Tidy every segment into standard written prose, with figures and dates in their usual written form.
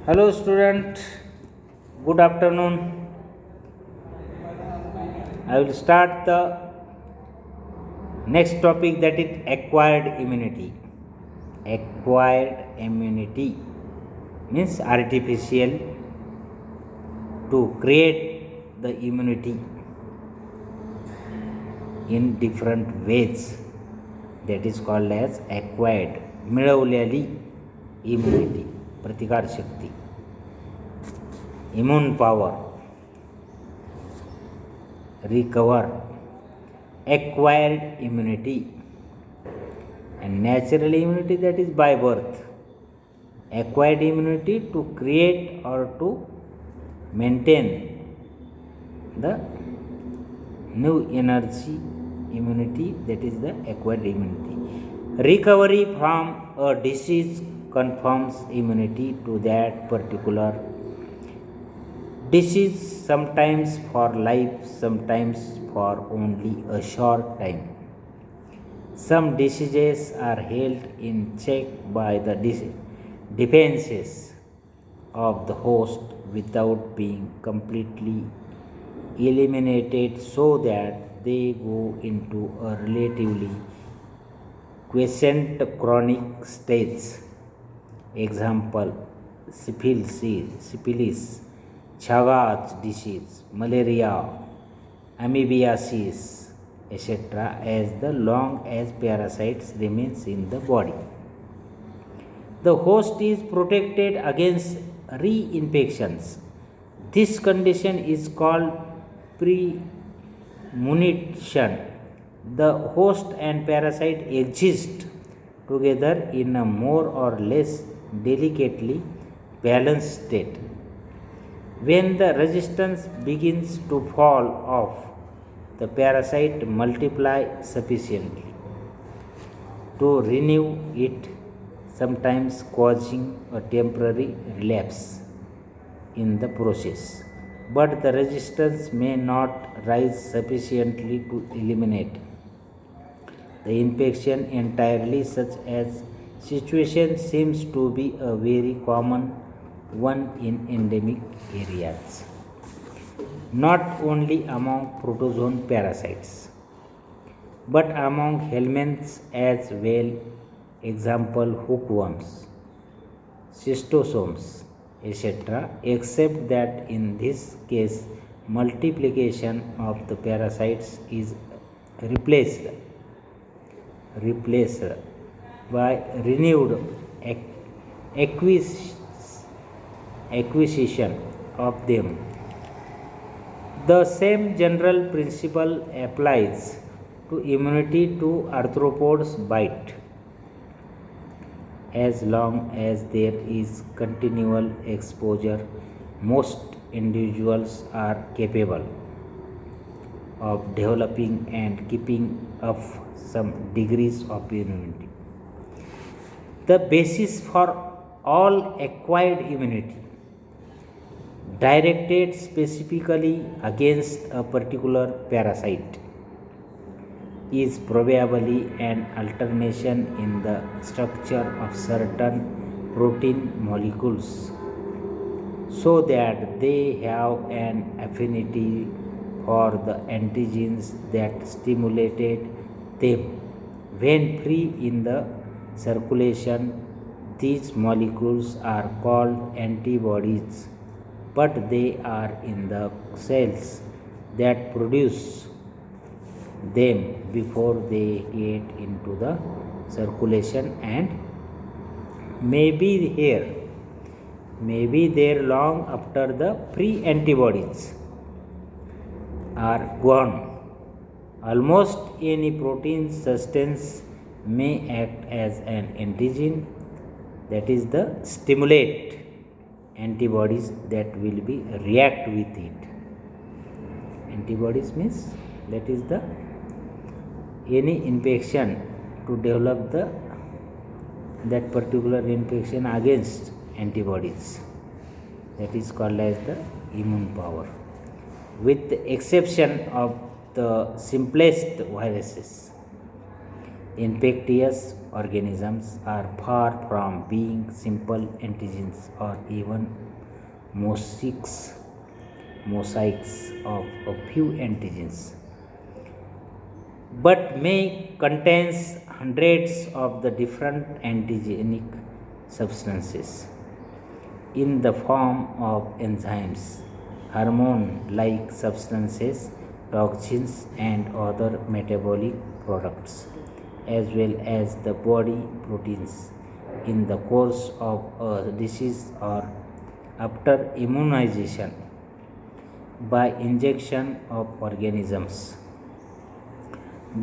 Hello, student. Good afternoon. I will start the next topic, that is acquired immunity. Acquired immunity means artificial to create the immunity in different ways. That is called as acquired. मिळवलेली immunity, प्रतिकार शक्ती, immune power, recover, acquired immunity, and natural immunity, that is by birth. Acquired immunity to create or to maintain the new energy immunity, that is the acquired immunity. Recovery from a disease confirms immunity to that particular disease, sometimes for life, sometimes for only a short time. Some diseases are held in check by the defenses of the host without being completely eliminated, so that they go into a relatively quiescent chronic states. Example: syphilis, Chagas disease, malaria, amoebiasis, etc., as the long as parasites remains in the body. The host is protected against reinfections. This condition is called premonition. The host and parasite exist together in a more or less delicately balanced state. When the resistance begins to fall off, the parasite multiplies sufficiently to renew it, sometimes causing a temporary relapse in the process. But the resistance may not rise sufficiently to eliminate the infection entirely. Such as situation seems to be a very common one in endemic areas, not only among protozoan parasites, but among helminths as well. Example: hookworms, schistosomes, etc., except that in this case multiplication of the parasites is replaced by renewed acquisition of them. The same general principle applies to immunity to arthropods bite. As long as there is continual exposure, most individuals are capable of developing and keeping up some degrees of immunity. The basis for all acquired immunity, directed specifically against a particular parasite, is probably an alteration in the structure of certain protein molecules, so that they have an affinity for the antigens that stimulated them. When free in the circulation, these molecules are called antibodies, but they are in the cells that produce them before they get into the circulation, and may be there long after the pre-antibodies are gone. Almost any protein substance may act as an antigen, that is the stimulate antibodies that will be react with it. Antibodies means that is the any infection to develop that particular infection against antibodies, that is called as the immune power. With the exception of the simplest viruses, Infectious organisms are far from being simple antigens or even mosaics, mosaics of a few antigens, but may contains hundreds of the different antigenic substances in the form of enzymes, hormone-like substances, toxins, and other metabolic products, as well as the body proteins in the course of a disease or after immunization by injection of organisms.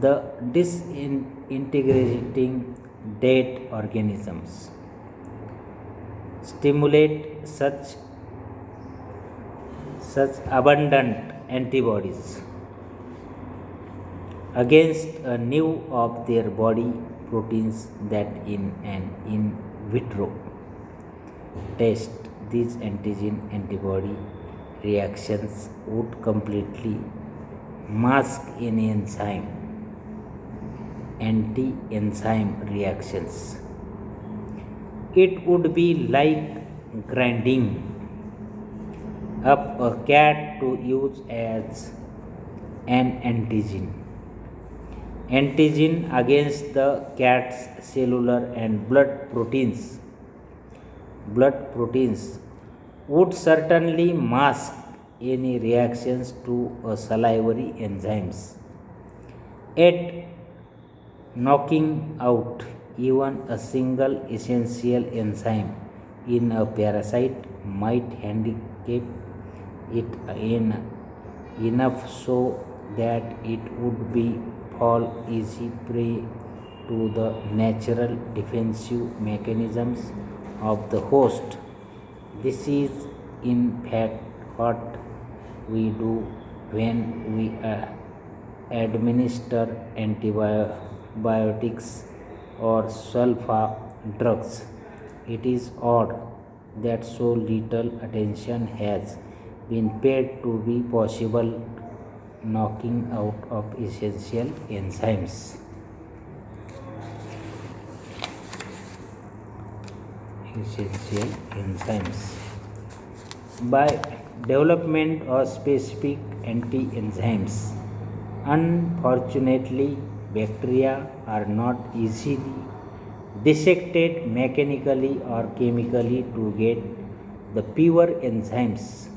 The disintegrating dead organisms stimulate such abundant antibodies against a new of their body proteins that in an in vitro test these antigen antibody reactions would completely mask any anti-enzyme reactions. It would be like grinding up a cat to use as an antigen against the cat's cellular and blood proteins would certainly mask any reactions to a salivary enzymes. At knocking out even a single essential enzyme in a parasite might handicap it enough so that it would be fall easy prey to the natural defensive mechanisms of the host. This is in fact what we do when we administer antibiotics or sulfa drugs. It is odd that so little attention has been paid to be possible knocking out of essential enzymes. By development of specific anti-enzymes. Unfortunately, bacteria are not easily dissected mechanically or chemically to get the pure enzymes.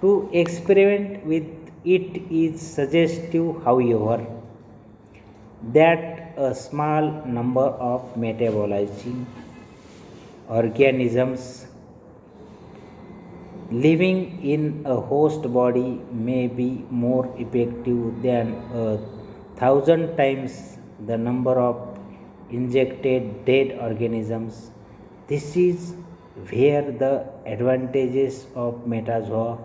To experiment with it is suggestive, however, that a small number of metabolizing organisms living in a host body may be more effective than 1,000 times the number of injected dead organisms. This is where the advantages of metazoa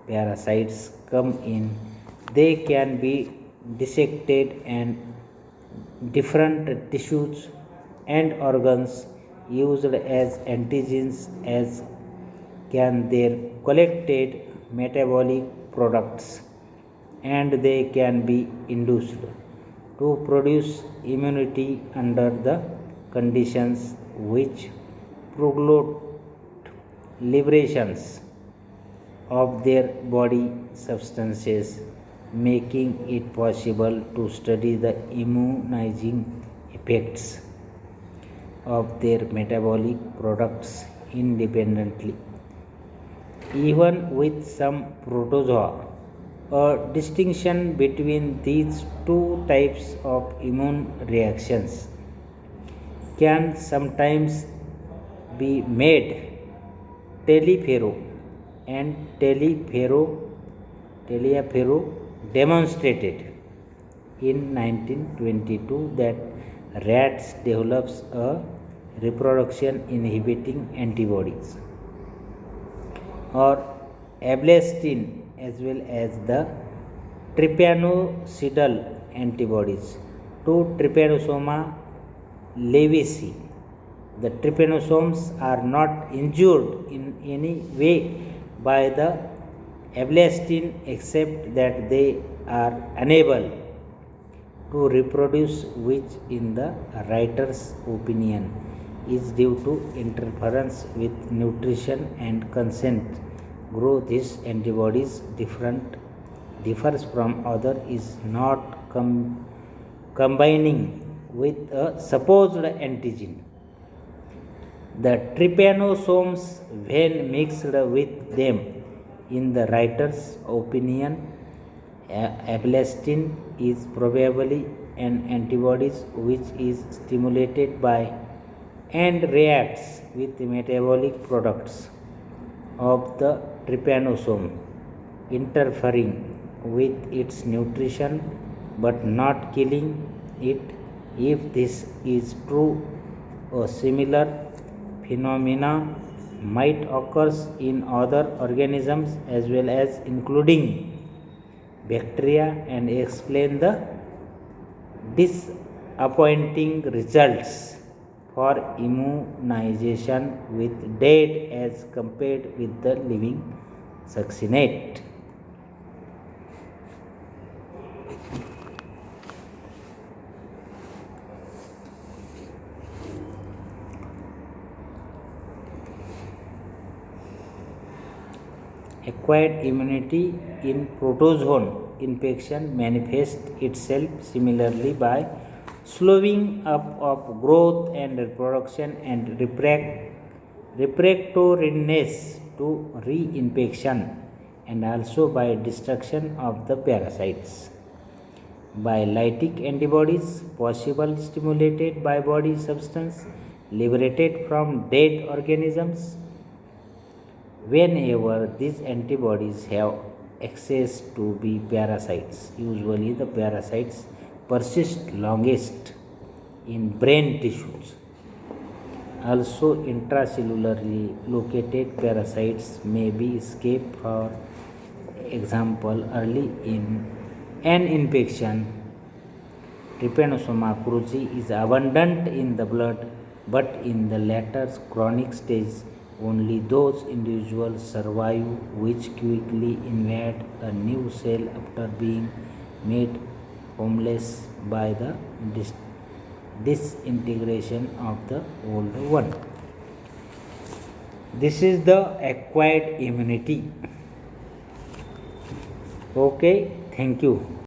parasites come in. They can be dissected and different tissues and organs used as antigens as can their collected metabolic products, and they can be induced to produce immunity under the conditions which preclude liberations of their body substances, making it possible to study the immunizing effects of their metabolic products independently. Even with some protozoa, a distinction between these two types of immune reactions can sometimes be made. Taliaferro and Taliaferro demonstrated in 1922 that rats develops a reproduction inhibiting antibodies or ablastin as well as the trypanocidal antibodies to Trypanosoma leavici. The trypanosomes are not injured in any way by the ablastin except that they are unable to reproduce, which in the writer's opinion is due to interference with nutrition and consent grow these antibodies differs from other is not combining with a supposed antigen. The trypanosomes, when mixed with them, in the writer's opinion, ablastin is probably an antibody which is stimulated by and reacts with the metabolic products of the trypanosome, interfering with its nutrition but not killing it. If this is true, a similar phenomena might occur in other organisms as well as including bacteria and explain the disappointing results for immunization with dead as compared with the living succinate. Acquired immunity in protozoan infection manifests itself similarly by slowing up of growth and reproduction and refractoriness to reinfection, and also by destruction of the parasites. By lytic antibodies, possible stimulated by body substance liberated from dead organisms. Whenever these antibodies have access to be parasites, usually the parasites persist longest in brain tissues. Also, intracellularly located parasites may be escaped, for example, early in an infection. Trypanosoma cruzi is abundant in the blood, but in the later chronic stage, only those individuals survive which quickly invade a new cell after being made homeless by the disintegration of the old one. This is the acquired immunity. Okay, thank you.